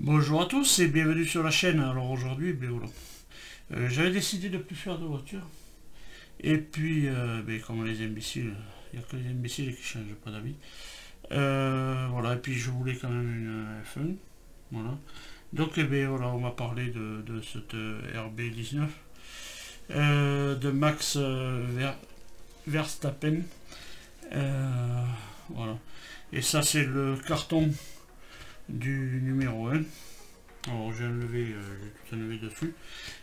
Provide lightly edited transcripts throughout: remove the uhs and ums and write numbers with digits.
Bonjour à tous et bienvenue sur la chaîne. Alors aujourd'hui, j'avais décidé de plus faire de voiture. Et puis, comme les imbéciles, il n'y a que les imbéciles qui changent pas d'avis. Voilà, et puis je voulais quand même une F1. Voilà. Donc, voilà, on va parler de cette RB19 de Max Verstappen. Voilà. Et ça, c'est le carton du numéro 1. Alors j'ai tout enlevé dessus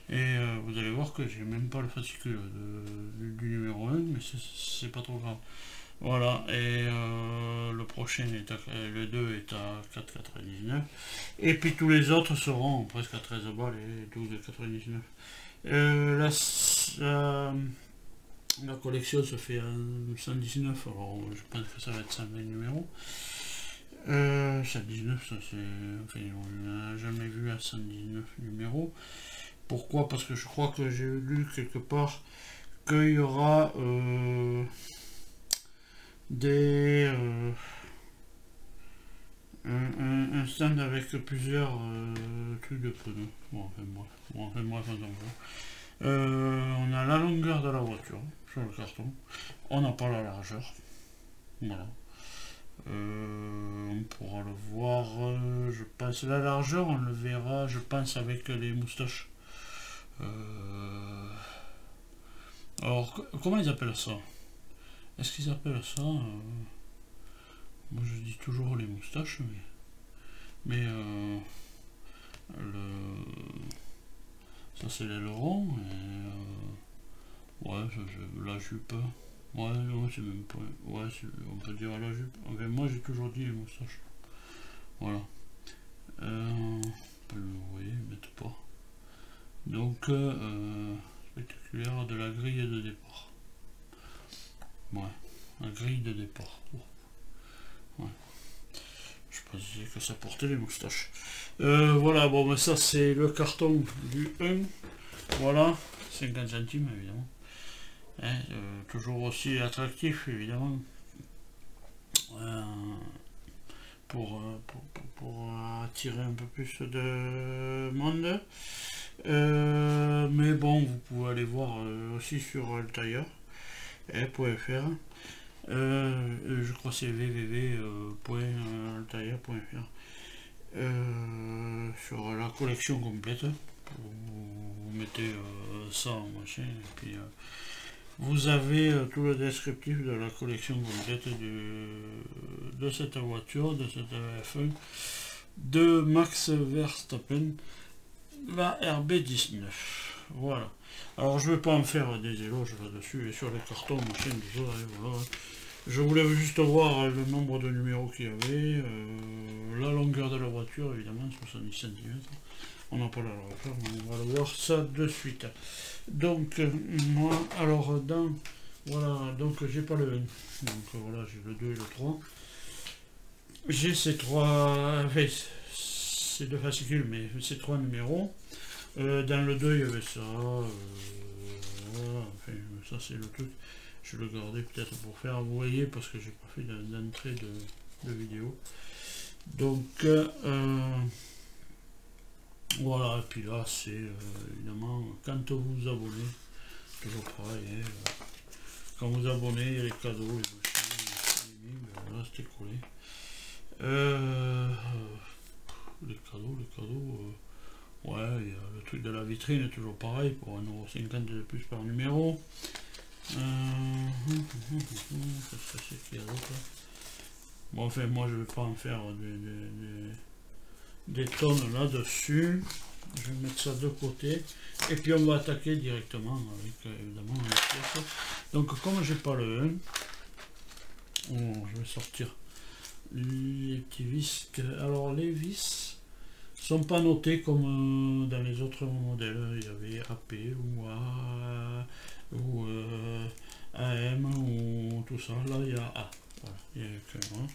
et vous allez voir que j'ai même pas le fascicule du numéro 1, mais c'est pas trop grave. Voilà, et le prochain le 2 est à 4,99 et puis tous les autres seront presque à 13 balles et 12,99. La collection se fait à 119, alors je pense que ça va être 120 numéros. 119, ça c'est. Enfin, on n'a jamais vu à 119 numéros. Pourquoi? Parce que je crois que j'ai lu quelque part qu'il y aura un stand avec plusieurs trucs de pneus. Bon, enfin bref, on a la longueur de la voiture sur le carton. On n'a pas la largeur. Voilà. On pourra le voir, je pense. La largeur, on le verra, je pense, avec les moustaches. Alors, comment ils appellent ça? Est-ce qu'ils appellent ça moi, je dis toujours les moustaches, mais ça, c'est l'aileron. Ouais, la jupe. Ouais, c'est même pas. Ouais, on peut dire la jupe. Enfin, moi, j'ai toujours dit les moustaches. Voilà. Vous voyez, mettre pas. Donc, spectaculaire de la grille de départ. Ouais, la grille de départ. Ouais. Je pensais que ça portait les moustaches. Voilà, bon, mais ça, c'est le carton du 1. Voilà, 50 centimes, évidemment. Hein, toujours aussi attractif, évidemment. Pour attirer un peu plus de monde. Mais bon, vous pouvez aller voir aussi sur Altair.fr. Je crois que c'est www.altair.fr. Sur la collection complète. Vous mettez ça en machin et puis vous avez tout le descriptif de la collection complète de cette voiture, de cette F1 de Max Verstappen, la RB19. Voilà. Alors je ne vais pas en faire des éloges là-dessus et sur les cartons, machin, tout ça, voilà. Je voulais juste voir le nombre de numéros qu'il y avait, la longueur de la voiture, évidemment, 70 cm. On n'a pas la refaire, mais on va le voir ça de suite. Donc, moi, alors, voilà, donc j'ai pas le 1. Donc voilà, j'ai le 2 et le 3. J'ai ces trois, enfin, c'est deux fascicules, mais ces trois numéros. Dans le 2, il y avait ça. Voilà, enfin, ça c'est le truc. Je vais le garder peut-être pour faire, vous voyez, parce que j'ai pas fait d'entrée de vidéo. Donc, voilà, et puis là, c'est évidemment, quand vous vous abonnez, toujours pareil, hein, quand vous abonnez, il y a les cadeaux, les machines, voilà, c'était collé. Les cadeaux, ouais, il y a le truc de la vitrine, toujours pareil, pour 1,50 € de plus par numéro. Qu'est-ce qu'il y a d'autre? Bon, enfin, moi, je ne vais pas en faire des tonnes là-dessus. Je vais mettre ça de côté. Et puis, on va attaquer directement avec, évidemment, la pièce. Donc, comme j'ai pas le 1, je vais sortir les petits vis. Alors, les vis sont pas notés comme dans les autres modèles. Il y avait AP ou A ou AM ou tout ça. Là, il y a A. Voilà, il y a que A.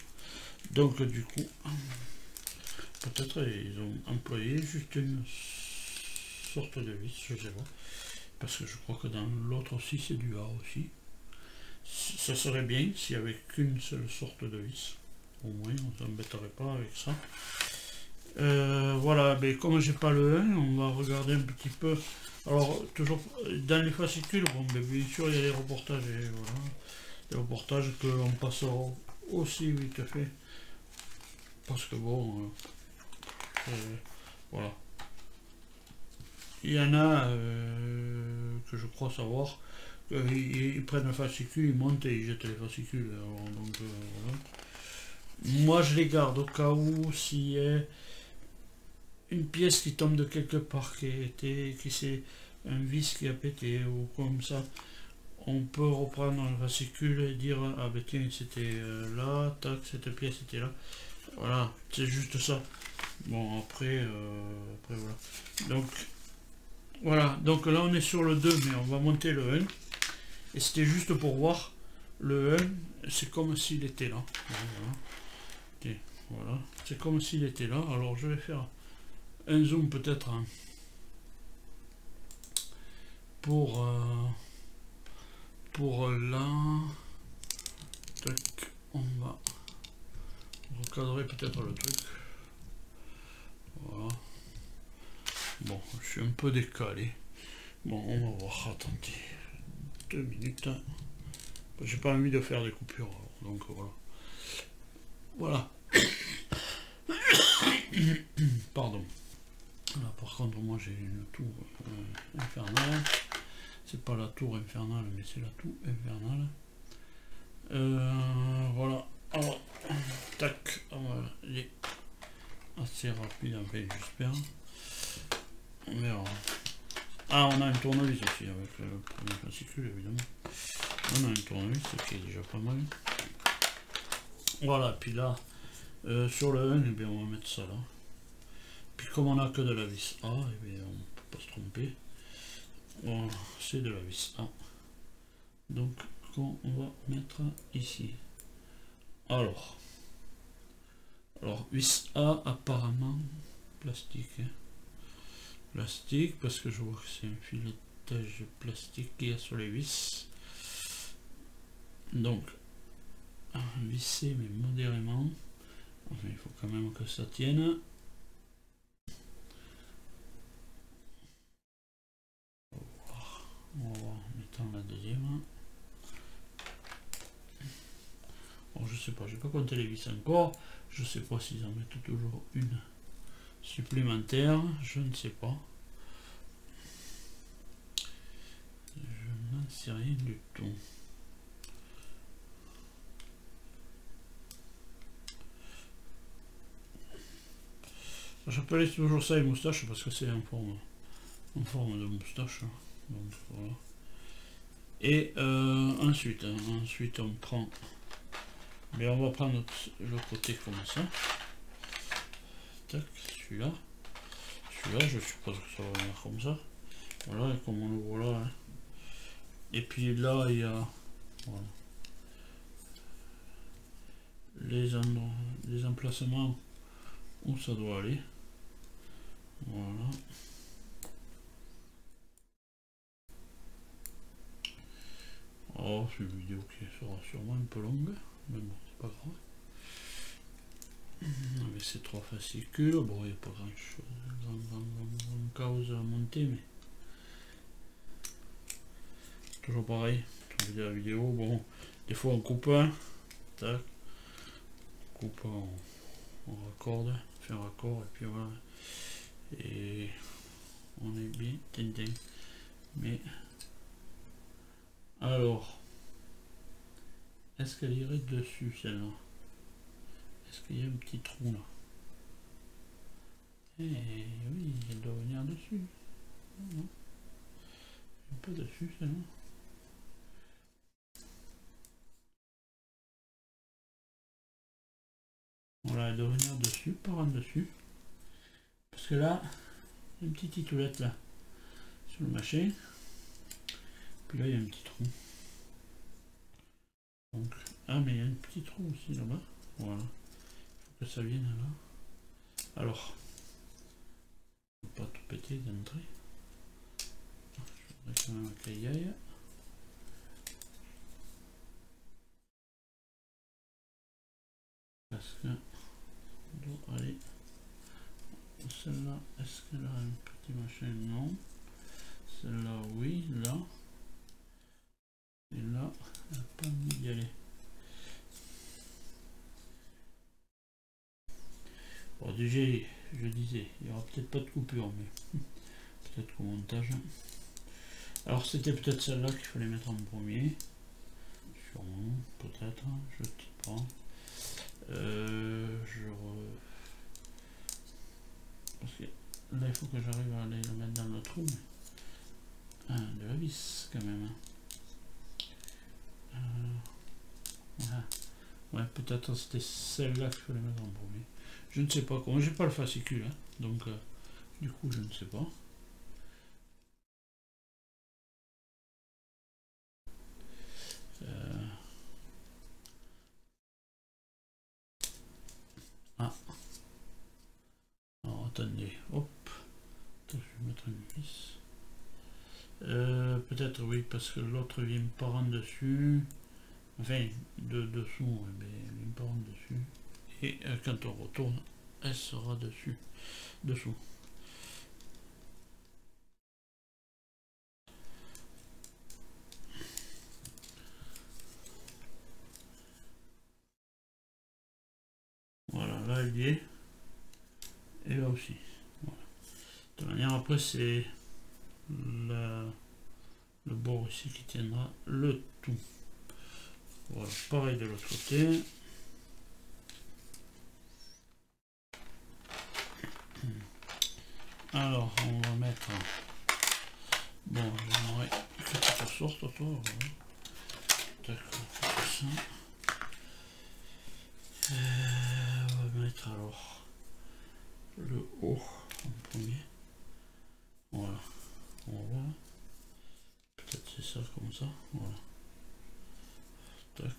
Donc, du coup, peut-être ils ont employé juste une sorte de vis, je sais pas. Parce que je crois que dans l'autre aussi, c'est du A aussi. Ça serait bien s'il n'y avait qu'une seule sorte de vis. Au moins, on ne s'embêterait pas avec ça. Voilà, mais comme j'ai pas le 1, on va regarder un petit peu. Alors, toujours dans les fascicules, bon, ben, bien sûr, il y a les reportages, et voilà. Les reportages qu'on passera aussi vite fait. Parce que bon, voilà. Il y en a que je crois savoir qu'ils prennent un fascicule, ils montent et ils jettent les fascicules. Alors, donc, voilà. Moi, je les garde au cas où s'il y a une pièce qui tombe de quelque part, qui c'est un vis qui a pété ou comme ça. On peut reprendre le fascicule et dire ah ben tiens c'était là, tac, cette pièce était là. Voilà, c'est juste ça. Bon après voilà. Donc voilà, donc là on est sur le 2 mais on va monter le 1. Et c'était juste pour voir le 1, c'est comme s'il était là. Voilà. Okay, voilà. C'est comme s'il était là. Alors je vais faire un zoom peut-être hein, pour là. Tac, on va recadrer peut-être le truc. Voilà. Bon, je suis un peu décalé. Bon, on va voir. Attendez. 2 minutes. J'ai pas envie de faire des coupures. Donc voilà. Voilà. Pardon. Là, par contre, moi j'ai une tour infernale. C'est pas la tour infernale, mais c'est la tour infernale. Voilà. Alors, tac. Voilà. Il est assez rapide, enfin, j'espère. On verra. Ah, on a un tournevis aussi avec le premier fascicule, évidemment. On a un tournevis, ce qui est déjà pas mal. Voilà, puis là, sur le 1, eh bien, on va mettre ça là. Puis comme on a que de la vis A, eh bien, on ne peut pas se tromper. Voilà, c'est de la vis A. Donc, qu'on va mettre ici. Alors, vis A apparemment plastique. Hein. Plastique, parce que je vois que c'est un filetage plastique qu'il y a sur les vis. Donc, visser mais modérément. Enfin, il faut quand même que ça tienne. On va voir en mettant la deuxième. Bon, je sais pas, j'ai pas compté les vis encore. Je sais pas s'ils en mettent toujours une supplémentaire. Je ne sais pas. Je n'en sais rien du tout. J'appelais toujours ça une moustache parce que c'est en forme de moustache. Donc voilà. Et ensuite on prend. Mais on va prendre le côté comme ça. Tac, celui-là. Celui-là, je suppose que ça va venir comme ça. Voilà, et comme on le voit là. Hein. Et puis là, il y a voilà, les emplacements où ça doit aller. Voilà. Oh, c'est une vidéo qui sera sûrement un peu longue, mais bon, c'est pas grave. Avec ces 3 fascicules, bon, il n'y a pas grand chose, grand chaos à monter, mais toujours pareil. Pour la vidéo, bon, des fois on coupe un, tac, on coupe, on raccorde, on fait un raccord, et puis voilà. Et on est bien tintin. Mais alors, est-ce qu'elle irait dessus celle-là? Est-ce qu'il y a un petit trou là? Eh oui, elle doit venir dessus. Non, pas dessus celle-là. Voilà, elle doit venir dessus, par en dessus. Parce que là, il y a une petite titoulette là, sur le machin. Puis là, il y a un petit trou. Donc, ah, mais il y a un petit trou aussi là-bas. Voilà. Il faut que ça vienne là. Alors, on ne peut pas tout péter d'entrée. Je voudrais quand même qu'elle y aille. Parce que on doit aller celle-là, est-ce qu'elle a un petit machin? Non. Celle-là, oui, là. Et là, elle n'a pas envie d'y aller. Bon, déjà, je disais, il n'y aura peut-être pas de coupure, mais peut-être qu'au montage. Alors, c'était peut-être celle-là qu'il fallait mettre en premier. Sûrement, peut-être, je ne sais pas. Parce que là, il faut que j'arrive à aller le mettre dans le trou. Ah, de la vis, quand même. Voilà. Ouais, peut-être c'était celle-là qu'il fallait mettre en premier. Je ne sais pas comment. J'ai pas le fascicule, hein, donc du coup, je ne sais pas. Ah. Alors, attendez. Hop. Attends, je vais mettre une vis. Peut-être oui, parce que l'autre vient par en dessus. Enfin, dessous, mais elle vient par en dessus. Et quand on retourne, elle sera dessus. Dessous. Voilà, là elle y est. Et là aussi. Voilà. De toute manière, après, c'est le bord ici qui tiendra le tout. Voilà, pareil de l'autre côté. Alors, on va mettre... Bon, j'aimerais que tu te sortes, toi. Voilà. D'accord, ça. On va mettre alors le haut en premier. Voilà. On voit. Peut-être c'est ça, comme ça. Voilà. Tac.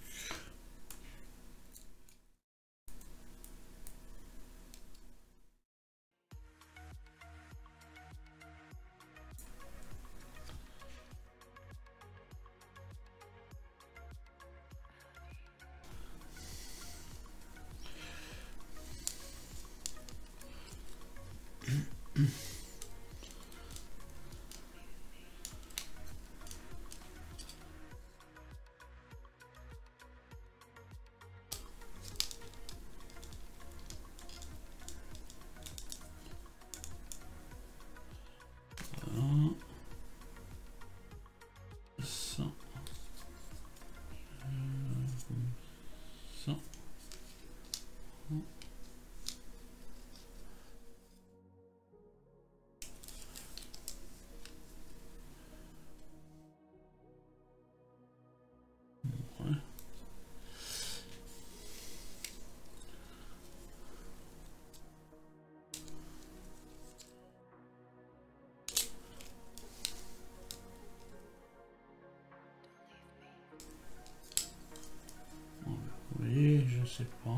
Oui, je sais pas.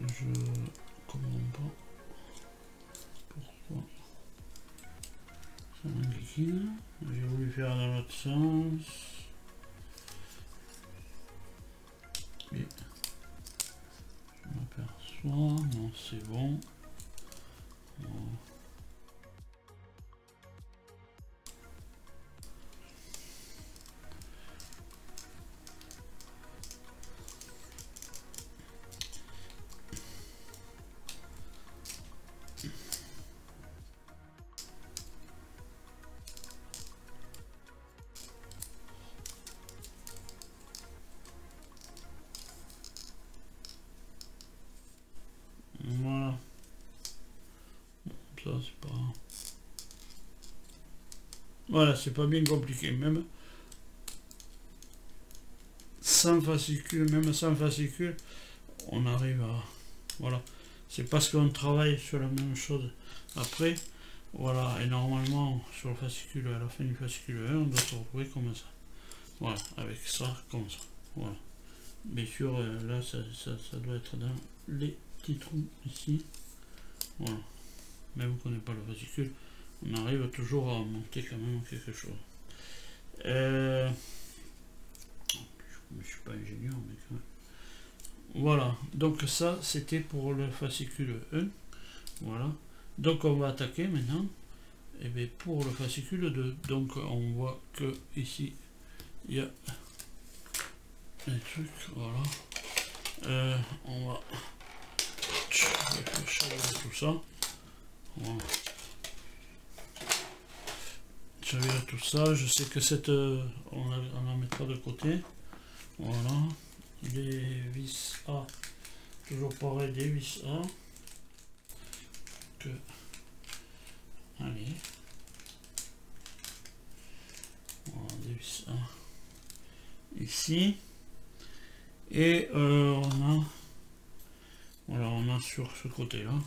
Je comprends pas pourquoi ça m'inquiète. J'ai voulu faire dans l'autre sens. Et je m'aperçois. Non, c'est bon. Voilà. Ça, c'est pas... Voilà, c'est pas bien compliqué. Même sans fascicule, on arrive à... Voilà. C'est parce qu'on travaille sur la même chose après. Voilà, et normalement, sur le fascicule, à la fin du fascicule 1, on doit se retrouver comme ça. Voilà, avec ça, comme ça. Voilà. Bien sûr, là, ça doit être dans les petits trous ici. Voilà. Même qu'on n'ait pas le fascicule, on arrive toujours à monter quand même quelque chose. Je ne suis pas ingénieur, mais quand même. Voilà, donc ça, c'était pour le fascicule 1. Voilà. Donc on va attaquer maintenant. Et bien pour le fascicule 2, donc on voit que ici il y a des trucs, voilà. On va chavirer tout ça. Voilà. Chavirer tout ça. Je sais que cette on la mettra de côté. Voilà. Les vis A. Toujours pareil, des vis A. Que... Allez. Voilà, des vis A. Ici. Et on a... Voilà, on a sur ce côté-là.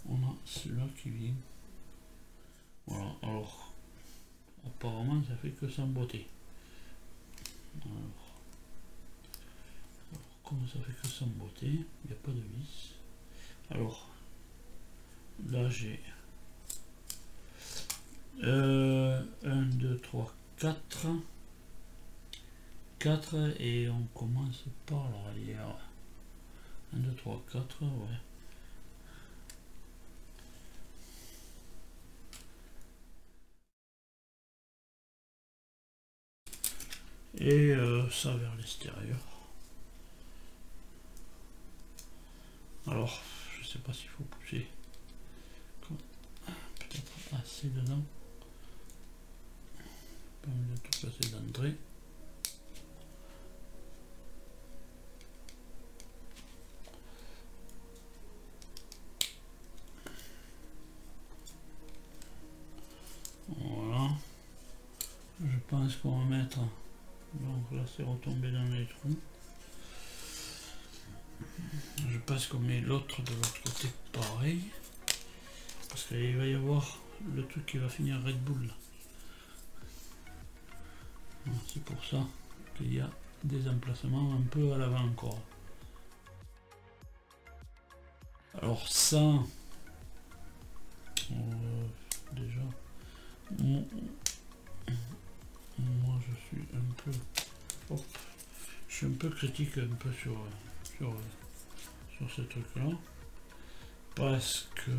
On a celui-là qui vient. Voilà, alors... Apparemment, ça fait que s'emboîter. Alors, comme ça fait que s'emboîter, il n'y a pas de vis. Alors, là j'ai 1, 2, 3, 4. 4 et on commence par l'arrière. 1, 2, 3, 4, ouais. Et ça vers l'extérieur. Alors, je sais pas s'il faut pousser peut-être assez dedans. Pas mal de tout casser d'entrée. Voilà. Je pense qu'on va mettre. Donc là c'est retombé dans les trous. Je pense qu'on met l'autre de l'autre côté pareil. Parce qu'il va y avoir le truc qui va finir Red Bull. C'est pour ça qu'il y a des emplacements un peu à l'avant encore. Alors ça, déjà, moi je suis un peu, je suis un peu critique un peu sur ce truc là, parce que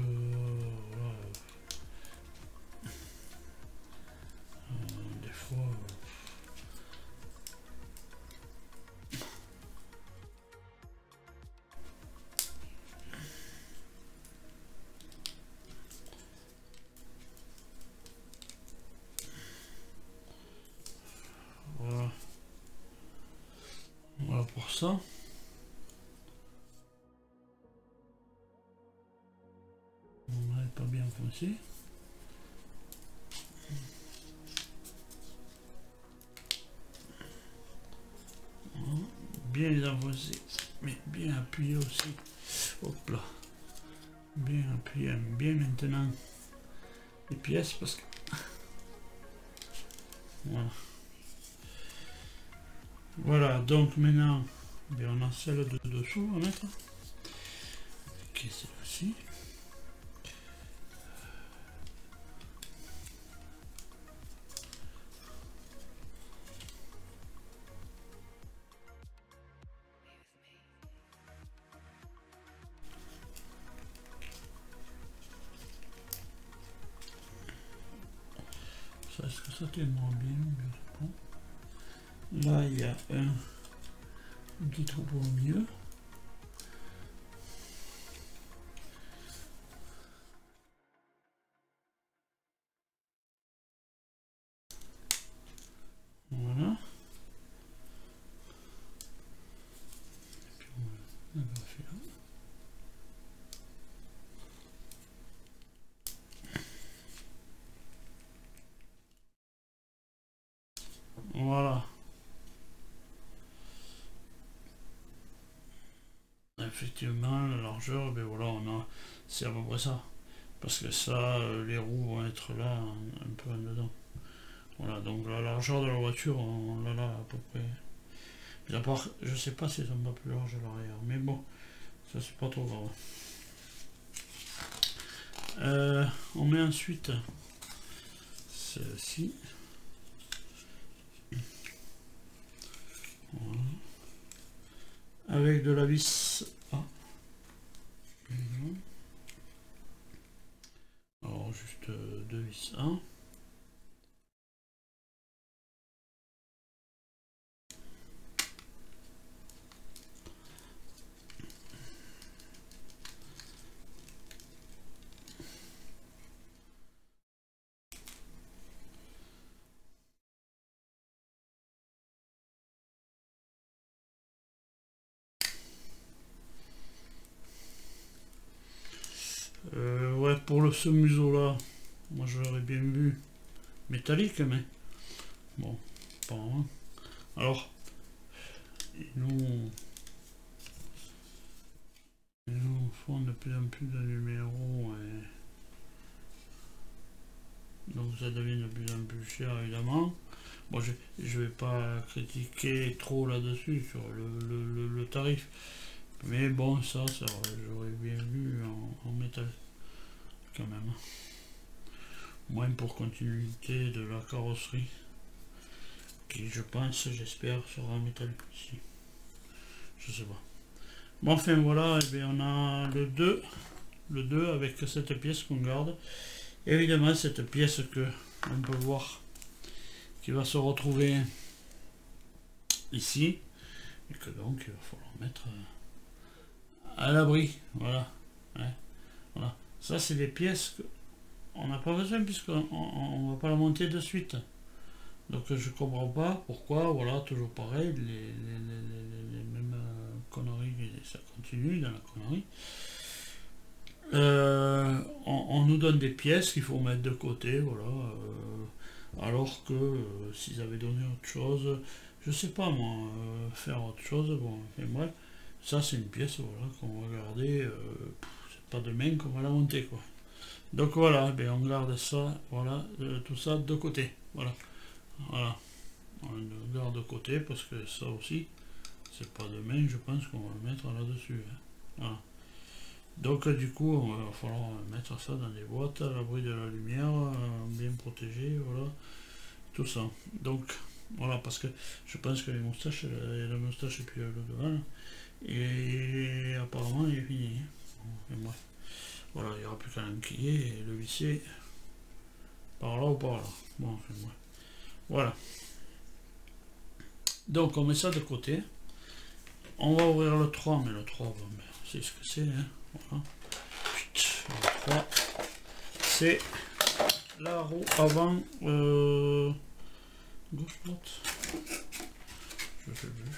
des fois voilà pour ça. On n'avait pas bien foncé. Bien les enfoncer, mais bien appuyer aussi. Hop là. Bien appuyer, bien maintenant les pièces parce que voilà. Voilà, donc maintenant bien, on a celle de dessous à mettre. Ok, celle-ci. Ça, est-ce que ça tiendra bien, bon. Là, il y a un petit trou au milieu. Voilà. Et puis on va faire là. Voilà. Effectivement, la largeur, ben voilà, on a, c'est à peu près ça. Parce que ça, les roues vont être là, un peu en dedans. Voilà, donc la largeur de la voiture, on l'a là à peu près. À part, je sais pas si elles sont pas plus larges à l'arrière, mais bon, ça c'est pas trop grave. On met ensuite celle-ci. Voilà. Avec de la vis A. vis A. Ouais, pour ce museau là, moi je l'aurais bien vu métallique, mais bon, pas vraiment. Alors, ils nous font de plus en plus de numéros, donc ça devient de plus en plus cher évidemment. Bon, je vais pas critiquer trop là-dessus sur le tarif, mais bon, ça j'aurais bien vu en métal quand même. Moins pour continuité de la carrosserie, qui je pense, j'espère, sera en métal ici. Je sais pas. Bon, enfin voilà, et bien on a le 2 avec cette pièce qu'on garde. Évidemment, cette pièce que on peut voir qui va se retrouver ici, et que donc il va falloir mettre à l'abri. Voilà. Ouais. Voilà. Ça, c'est des pièces qu'on n'a pas besoin puisqu'on ne va pas la monter de suite. Donc je comprends pas pourquoi, voilà, toujours pareil, les mêmes conneries, ça continue dans la connerie. On nous donne des pièces qu'il faut mettre de côté, voilà, alors que s'ils avaient donné autre chose, je sais pas moi, faire autre chose, bon, enfin bref, ça c'est une pièce, voilà, qu'on va garder, c'est pas demain qu'on va la monter, quoi. Donc voilà, ben on garde ça, voilà, tout ça de côté, voilà. Voilà, on le garde de côté parce que ça aussi, c'est pas demain, je pense qu'on va le mettre là-dessus. Hein. Voilà. Donc du coup, il va falloir mettre ça dans des boîtes à l'abri de la lumière, bien protégé, voilà, tout ça. Donc voilà, parce que je pense que les moustaches, la moustache et puis le devant, et apparemment il est fini. Et bref. Voilà, il n'y aura plus qu'à l'enquiller et le visser par là ou par là. Bon, enfin, bref. Voilà. Donc on met ça de côté. On va ouvrir le 3, mais le 3, bon, c'est ce que c'est. Hein. Voilà. Le 3, c'est la roue avant gauche-droite. Je sais plus.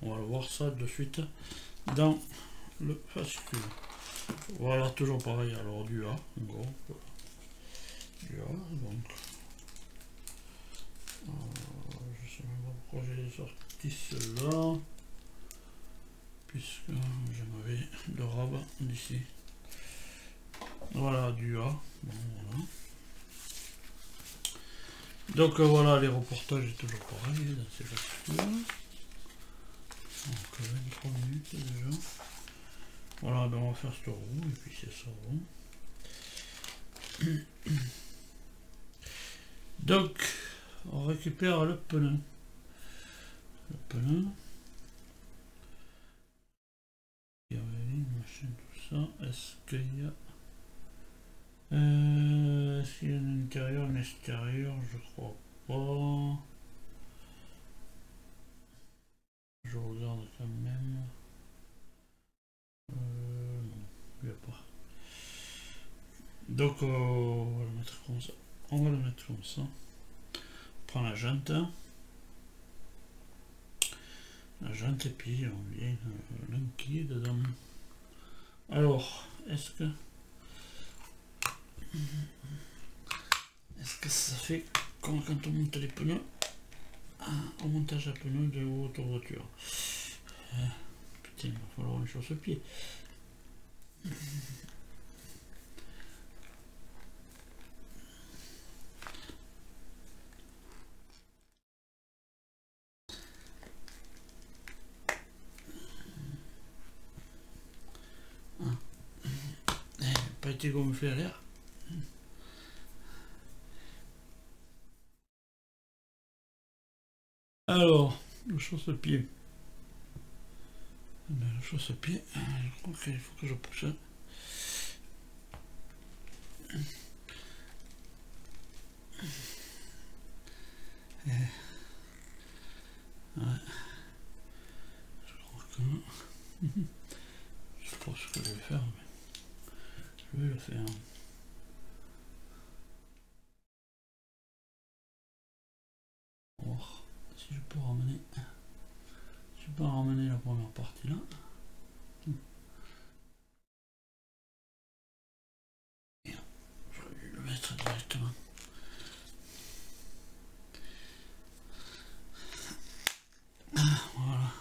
On va voir ça de suite dans le fascicule. Voilà, toujours pareil. Alors du A, en gros. Du A, donc. Je sais même pas pourquoi j'ai sorti cela, puisque j'en avais de rabat d'ici. Voilà, du A. Bon, voilà. Donc voilà, les reportages est toujours pareil dans ces factures. Donc 23 minutes déjà. Voilà, ben on va faire cette roue et puis c'est ça rond. Donc on récupère le pneu. Le pneu. Il y avait machin, tout ça. Est-ce qu'il y a est-ce qu'il y a un intérieur, un extérieur? Je crois pas. Je regarde quand même. Non, il n'y a pas. Donc on va le mettre comme ça. On va le mettre comme ça. On prend la jante. La jante et puis on vient l'enquiller dedans. Alors, est-ce que ça fait comme quand on monte les pneus, au montage à pneus de votre voiture? Putain, il va falloir une chausse-pied. Pas été gonflé à l'air. Alors, le chausse-pied. Le chausse-pied, je crois qu'il faut que je pousse. Ouais. Je crois que... je sais pas ce que je vais faire, mais je vais le faire. On va voir si je peux ramener... Je peux ramener la première partie là. Et je vais le mettre directement. Voilà.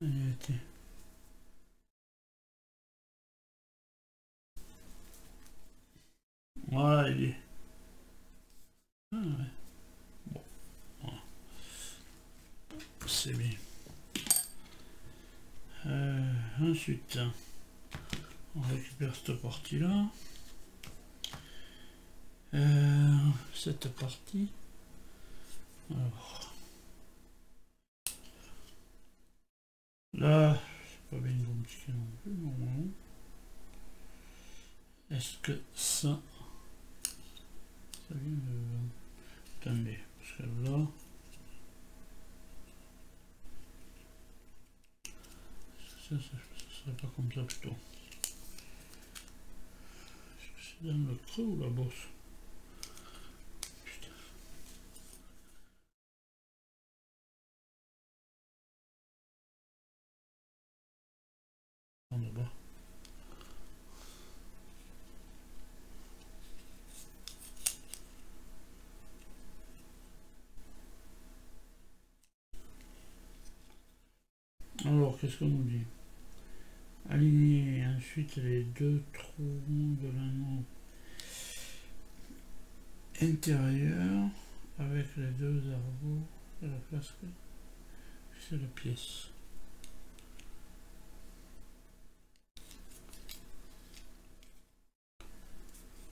Il a été. Voilà, il est. Ah ouais. Bon, voilà. C'est bien. Ensuite, on récupère cette partie-là. Cette partie. Alors. Là, c'est pas bien compliqué non plus, normalement. Est-ce que ça vient de... Attendez, parce que là... Ça serait pas comme ça plutôt. Est-ce que c'est dans le creux ou la bosse? Putain. En bas. Alors, qu'est-ce qu'on nous dit? Aligner ensuite les deux trous de l'anneau intérieur avec les deux arbots de la flasque. C'est la pièce.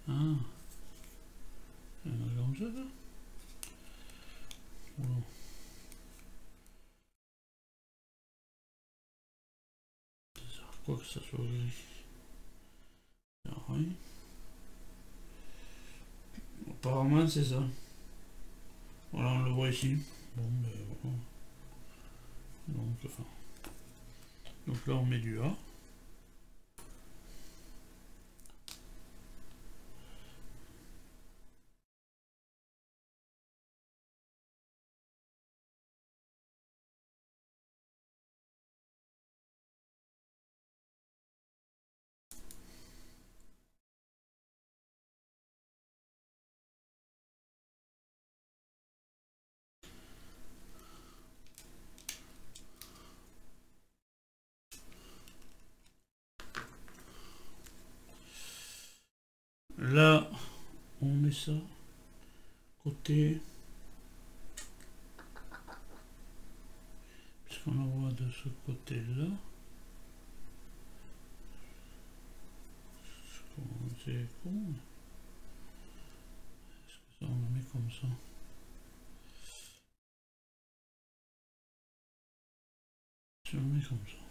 Ah, c'est comme ça là. Voilà. Quoi que ça soit gris. Oui. Apparemment c'est ça. Voilà, on le voit ici. Bon, ben voilà. Donc là on met du A. Là, on met ça côté, puisqu'on la voit de ce côté-là. C'est con. Est-ce que ça on le met comme ça? Si on le met comme ça.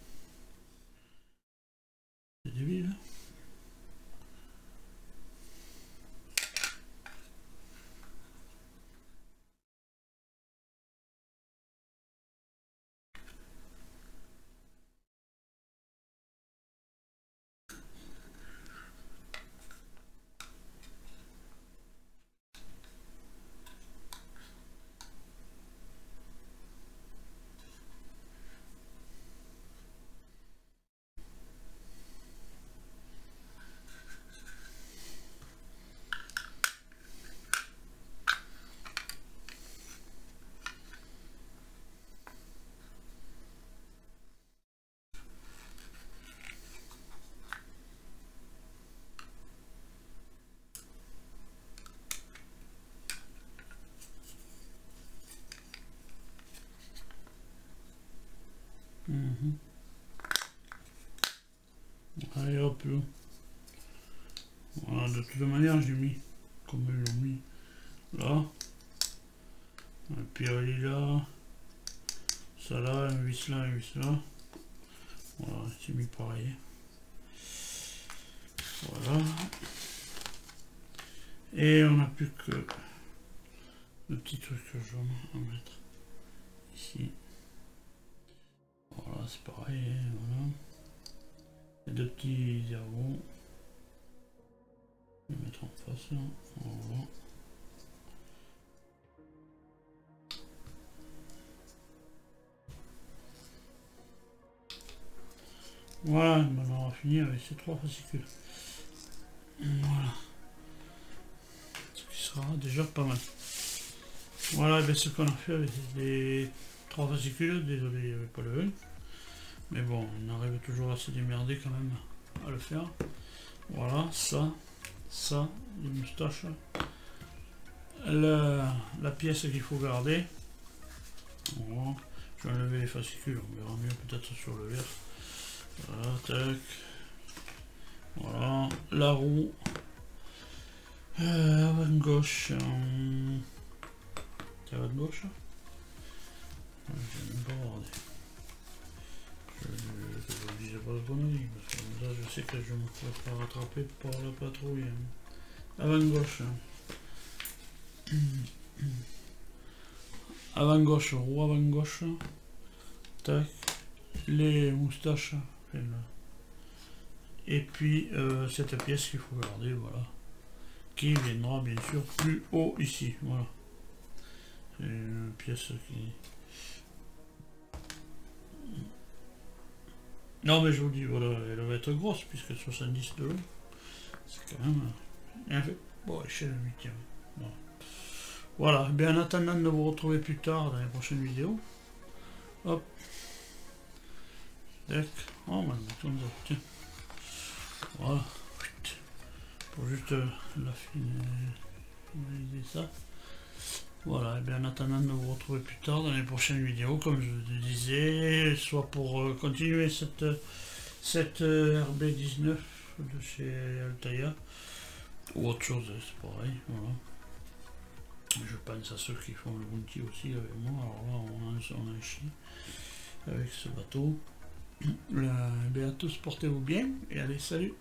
C'est débile, hein? Allez hop là. Voilà, de toute manière j'ai mis comme ils l'ont mis là. Et puis elle est là. Ça là, un vis là. Voilà, c'est mis pareil. Voilà. Et on n'a plus que le petit truc jaune à mettre ici. Voilà, c'est pareil, voilà. Les deux petits zéros. Je vais mettre en face là. Voilà. Voilà, maintenant on va finir avec ces 3 fascicules. Voilà. Ce qui sera déjà pas mal. Voilà, ben ce qu'on a fait avec les 3 fascicules. Désolé, il n'y avait pas le 1. Mais bon, on arrive toujours à se démerder quand même à le faire. Voilà, ça, les moustaches. La pièce qu'il faut garder. Voilà. Je vais enlever les fascicules, on verra mieux peut-être sur le verre. Voilà, tac. Voilà, la roue. Avant gauche. C'est avant gauche. Je vais même pas regarder. Je ne disais pas de conneries, parce que là je sais que je me ferai pas rattraper par la patrouille. Avant gauche. Avant gauche, roue avant gauche. Tac. Les moustaches. Et puis cette pièce qu'il faut garder, voilà. Qui viendra bien sûr plus haut ici. Voilà. C'est une pièce qui. Non mais je vous dis, voilà, elle va être grosse puisque 70 de long. C'est quand même bien fait. Bon, échelle 8e. Voilà. Voilà, bien en attendant de vous retrouver plus tard dans les prochaines vidéos. Hop. Tac. Oh man, comme ça, tiens. Voilà. Pour juste la finaliser ça. Voilà, et bien en attendant de vous retrouver plus tard dans les prochaines vidéos, comme je vous le disais, soit pour continuer cette RB19 de chez Altaïa, ou autre chose, c'est pareil, voilà. Je pense à ceux qui font le bounty aussi avec moi, alors là on en chie avec ce bateau. Bien à tous, portez-vous bien, et allez, salut!